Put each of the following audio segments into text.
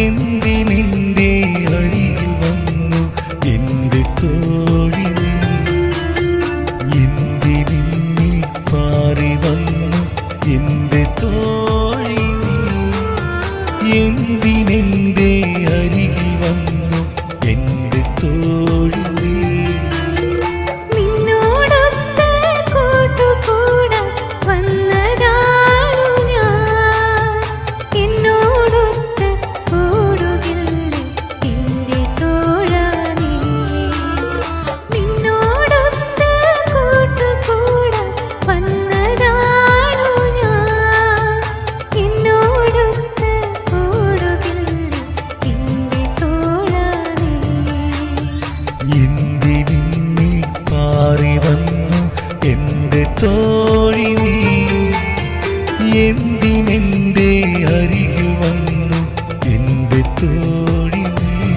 എന്തിനെന്റെ അരികിൽ വന്നു എന്റെ തോഴി നീ? എന്തിനിന്നിൽ പാറി വന്നു എന്റെ തോഴി നീ? എന്തിനെന്റെ അരികിൽ വന്നു എന്റെ തോഴി നീ? എന്തിനിന്നിൽ പാറി വന്നു എന്റെ തോഴി നീ? എന്തിനെന്റെ അരികിൽ വന്നു എന്റെ തോഴി നീ?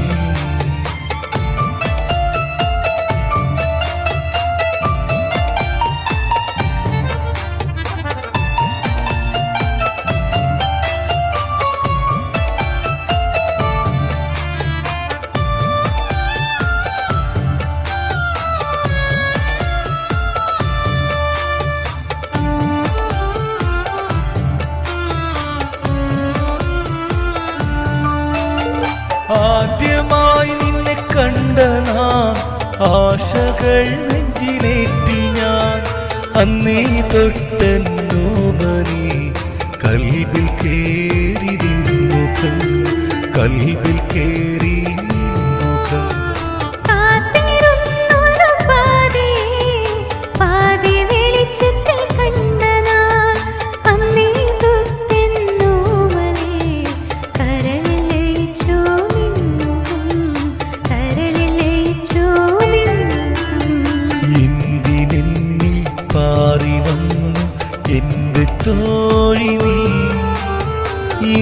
ആദ്യമായി നിന്നെ കണ്ട നാം ആശകൾ നെഞ്ചിലേറ്റി ഞാൻ. അന്നേ തൊട്ടെന്നോമനി കൽബിൽ കേറി മുഖം, കൽബിൽ കേറി മുഖം. പാറി വന്നു എന്റെ തോഴി നീ?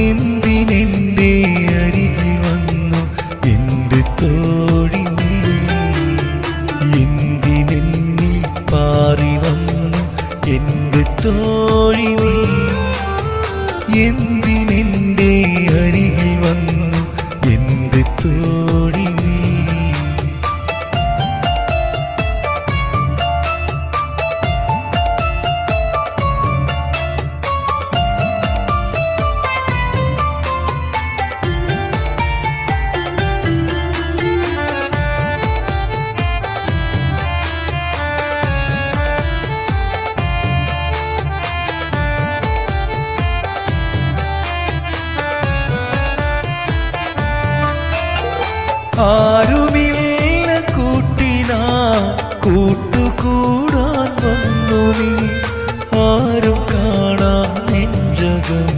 എന്തിനെന്റെ അരികിൽ വന്നു എന്റെ തോഴി നീ? എന്തിനെന്നിൽ പാറി വന്നു എന്റെ തോഴി നീ? എന്തിനെന്റെ അരികിൽ വന്നു എന്റെ തോഴി നീ? ആരുമില്ല കൂട്ടിനാ കൂട്ടുകൂടാൻ വന്നു നീ. ആരും കാണാൻ നെഞ്ചകം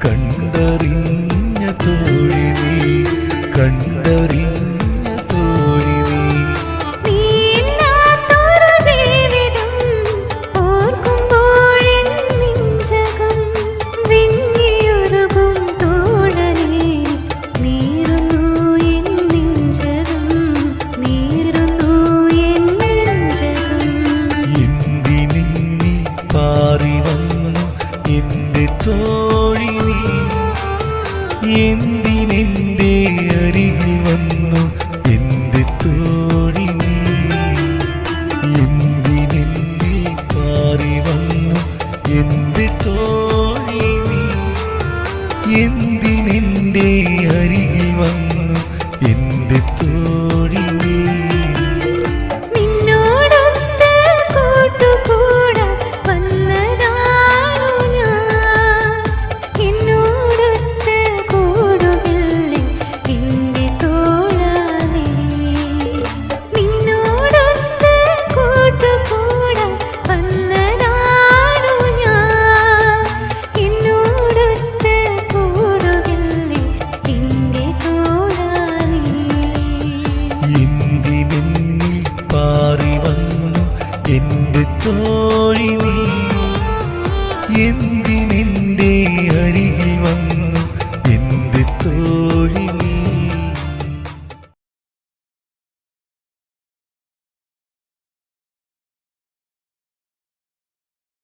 കണ്ടറിഞ്ഞ തോഴി നീ, കണ്ടറിഞ്ഞ തോഴി നീ. പാറി വന്നു എന്റെ തോഴി നീ? എന്തിനെന്റെ അരികിൽ വന്നു എന്റെ തോഴി നീ? എന്തിനെന്നെ പാറി വന്നു എന്റെ തോഴി നീ? എന്തിനെന്റെ അരികിൽ വന്നു എന്റെ തോഴി നീ? എന്തിനെന്നിൽ പാറി വന്നു എന്റെ തോഴി നീ? എന്തിനെന്റെ അരികിൽ വന്നു